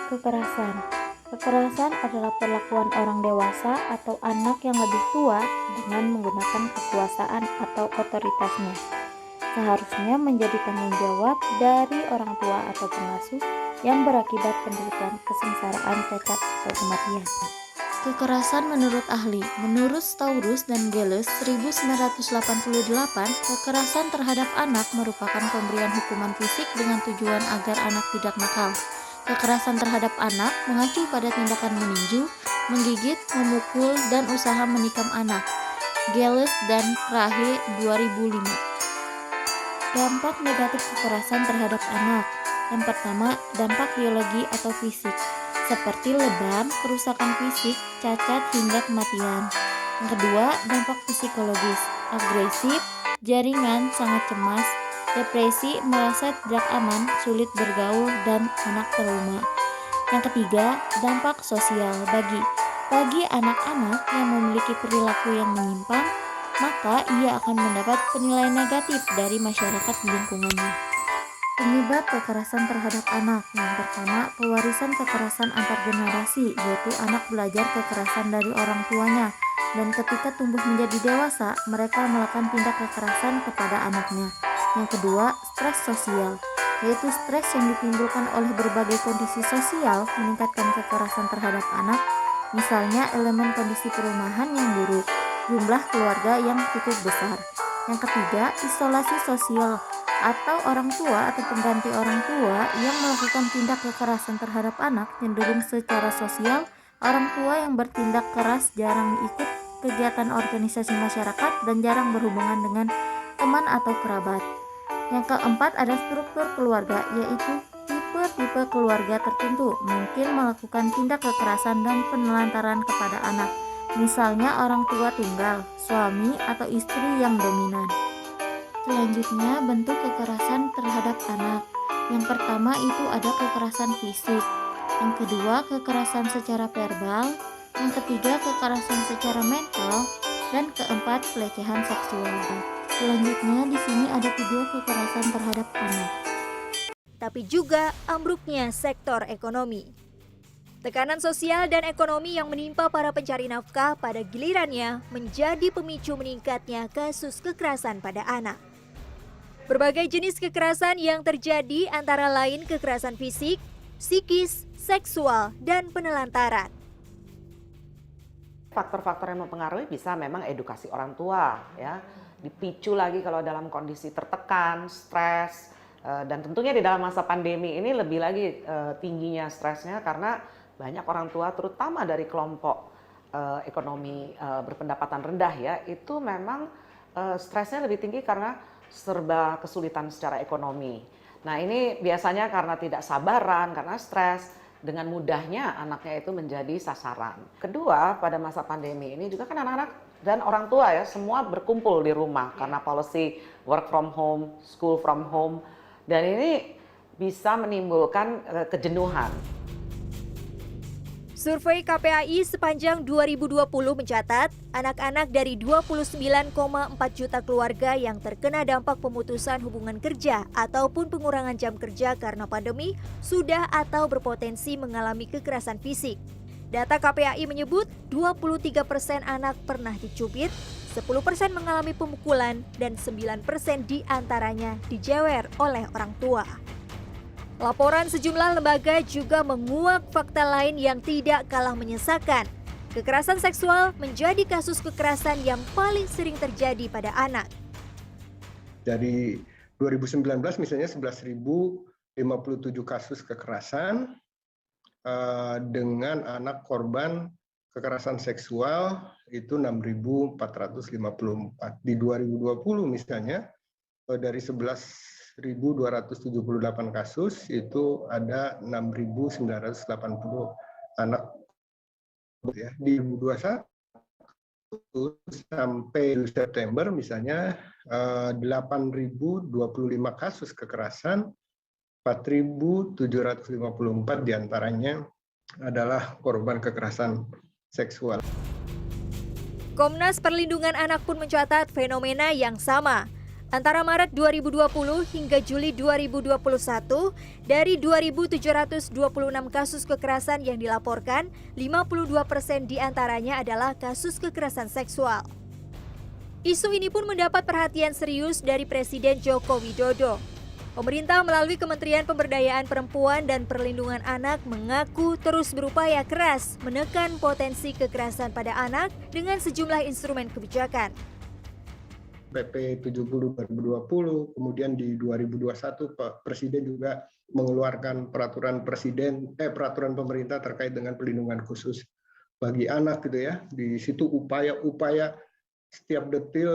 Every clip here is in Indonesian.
Kekerasan. Kekerasan adalah perlakuan orang dewasa atau anak yang lebih tua dengan menggunakan kekuasaan atau otoritasnya. Seharusnya menjadi tanggung jawab dari orang tua atau pengasuh yang berakibat penderitaan, kesengsaraan, cacat, atau kematian. Kekerasan menurut ahli. Menurut Staurus dan Gales 1988, kekerasan terhadap anak merupakan pemberian hukuman fisik dengan tujuan agar anak tidak nakal. Kekerasan terhadap anak mengacu pada tindakan meninju, menggigit, memukul, dan usaha menikam anak. Gales dan Rahe 2005. Dampak negatif kekerasan terhadap anak. Yang pertama, dampak biologi atau fisik, seperti lebam, kerusakan fisik, cacat, hingga kematian. Yang kedua, dampak psikologis, agresif, jaringan, sangat cemas, depresi, merasa tidak aman, sulit bergaul, dan anak trauma. Yang ketiga, dampak sosial bagi anak-anak yang memiliki perilaku yang menyimpang, maka ia akan mendapat penilaian negatif dari masyarakat di lingkungannya. Penyebab kekerasan terhadap anak. Yang pertama, pewarisan kekerasan antar generasi, yaitu anak belajar kekerasan dari orang tuanya, dan ketika tumbuh menjadi dewasa, mereka melakukan tindak kekerasan kepada anaknya. Yang kedua, stres sosial, yaitu stres yang ditimbulkan oleh berbagai kondisi sosial meningkatkan kekerasan terhadap anak, misalnya elemen kondisi perumahan yang buruk, jumlah keluarga yang cukup besar. Yang ketiga, isolasi sosial, atau orang tua atau pengganti orang tua yang melakukan tindak kekerasan terhadap anak cenderung secara sosial. Orang tua yang bertindak keras jarang ikut kegiatan organisasi masyarakat dan jarang berhubungan dengan teman atau kerabat. Yang keempat, ada struktur keluarga, yaitu tipe-tipe keluarga tertentu mungkin melakukan tindak kekerasan dan penelantaran kepada anak, misalnya orang tua tunggal, suami atau istri yang dominan. Selanjutnya, bentuk kekerasan terhadap anak. Yang pertama itu ada kekerasan fisik. Yang kedua, kekerasan secara verbal. Yang ketiga, kekerasan secara mental. Dan keempat, pelecehan seksual. Selanjutnya, di sini ada video kekerasan terhadap anak. Tapi juga ambruknya sektor ekonomi. Tekanan sosial dan ekonomi yang menimpa para pencari nafkah pada gilirannya menjadi pemicu meningkatnya kasus kekerasan pada anak. Berbagai jenis kekerasan yang terjadi antara lain kekerasan fisik, psikis, seksual, dan penelantaran. Faktor-faktor yang mempengaruhi bisa memang edukasi orang tua, ya, dipicu lagi kalau dalam kondisi tertekan, stres, dan tentunya di dalam masa pandemi ini lebih lagi tingginya stresnya karena banyak orang tua, terutama dari kelompok ekonomi berpendapatan rendah, ya, itu memang stresnya lebih tinggi karena serba kesulitan secara ekonomi. Nah, ini biasanya karena tidak sabaran, karena stres, dengan mudahnya anaknya itu menjadi sasaran. Kedua, pada masa pandemi ini juga kan anak-anak dan orang tua, ya, semua berkumpul di rumah karena policy work from home, school from home, dan ini bisa menimbulkan kejenuhan. Survei KPAI sepanjang 2020 mencatat, anak-anak dari 29,4 juta keluarga yang terkena dampak pemutusan hubungan kerja ataupun pengurangan jam kerja karena pandemi sudah atau berpotensi mengalami kekerasan fisik. Data KPAI menyebut 23% anak pernah dicubit, 10% mengalami pemukulan, dan 9% diantaranya dijewer oleh orang tua. Laporan sejumlah lembaga juga menguak fakta lain yang tidak kalah menyesakan. Kekerasan seksual menjadi kasus kekerasan yang paling sering terjadi pada anak. Dari 2019 misalnya 11.057 kasus kekerasan dengan anak korban kekerasan seksual itu 6.454. Di 2020 misalnya dari 11.278 kasus itu ada 6.980 anak, ya. Di 2021 sampai September misalnya 8.025 kasus kekerasan, 4.754 diantaranya adalah korban kekerasan seksual. Komnas Perlindungan Anak pun mencatat fenomena yang sama. Antara Maret 2020 hingga Juli 2021, dari 2.726 kasus kekerasan yang dilaporkan, 52% diantaranya adalah kasus kekerasan seksual. Isu ini pun mendapat perhatian serius dari Presiden Joko Widodo. Pemerintah melalui Kementerian Pemberdayaan Perempuan dan Perlindungan Anak mengaku terus berupaya keras menekan potensi kekerasan pada anak dengan sejumlah instrumen kebijakan. PP 70 2020, kemudian di 2021 Pak Presiden juga mengeluarkan peraturan pemerintah terkait dengan perlindungan khusus bagi anak gitu ya. Di situ upaya-upaya setiap detil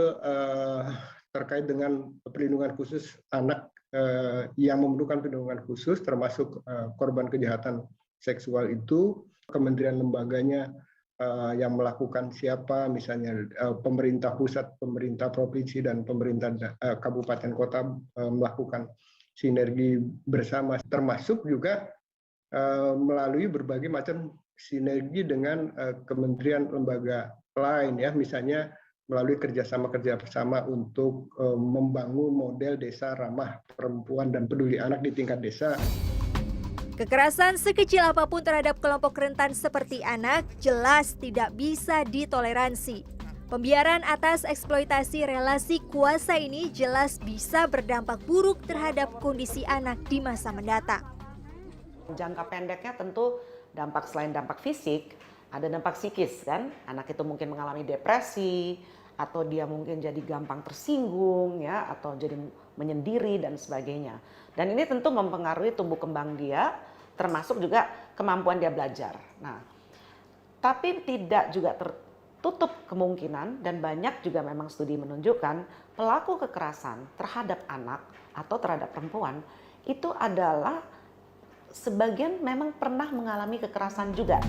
terkait dengan perlindungan khusus anak yang memerlukan perlindungan khusus termasuk korban kejahatan seksual itu, kementerian lembaganya yang melakukan siapa, misalnya pemerintah pusat, pemerintah provinsi, dan pemerintah kabupaten kota melakukan sinergi bersama, termasuk juga melalui berbagai macam sinergi dengan kementerian lembaga lain ya, misalnya melalui kerjasama untuk membangun model desa ramah perempuan dan peduli anak di tingkat desa. Kekerasan sekecil apapun terhadap kelompok rentan seperti anak jelas tidak bisa ditoleransi. Pembiaran atas eksploitasi relasi kuasa ini jelas bisa berdampak buruk terhadap kondisi anak di masa mendatang. Jangka pendeknya tentu dampak selain dampak fisik, ada dampak psikis kan. Anak itu mungkin mengalami depresi, atau dia mungkin jadi gampang tersinggung ya, atau jadi menyendiri dan sebagainya. Dan ini tentu mempengaruhi tumbuh kembang dia, termasuk juga kemampuan dia belajar. Nah, tapi tidak juga tertutup kemungkinan, dan banyak juga memang studi menunjukkan pelaku kekerasan terhadap anak atau terhadap perempuan itu adalah sebagian memang pernah mengalami kekerasan juga.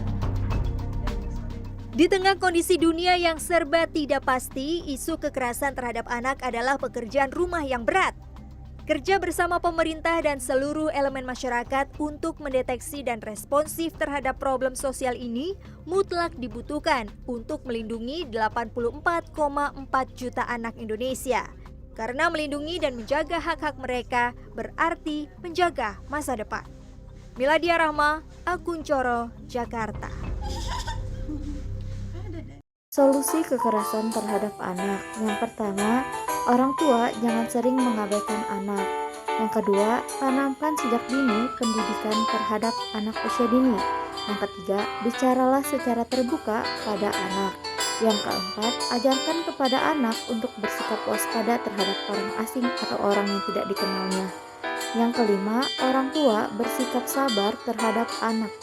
Di tengah kondisi dunia yang serba tidak pasti, isu kekerasan terhadap anak adalah pekerjaan rumah yang berat. Kerja bersama pemerintah dan seluruh elemen masyarakat untuk mendeteksi dan responsif terhadap problem sosial ini mutlak dibutuhkan untuk melindungi 84,4 juta anak Indonesia. Karena melindungi dan menjaga hak-hak mereka berarti menjaga masa depan. Miladia Rahma, Akun Coro, Jakarta. Solusi kekerasan terhadap anak. Yang pertama, orang tua jangan sering mengabaikan anak. Yang kedua, tanamkan sejak dini pendidikan terhadap anak usia dini. Yang ketiga, bicaralah secara terbuka pada anak. Yang keempat, ajarkan kepada anak untuk bersikap waspada terhadap orang asing atau orang yang tidak dikenalnya. Yang kelima, orang tua bersikap sabar terhadap anak.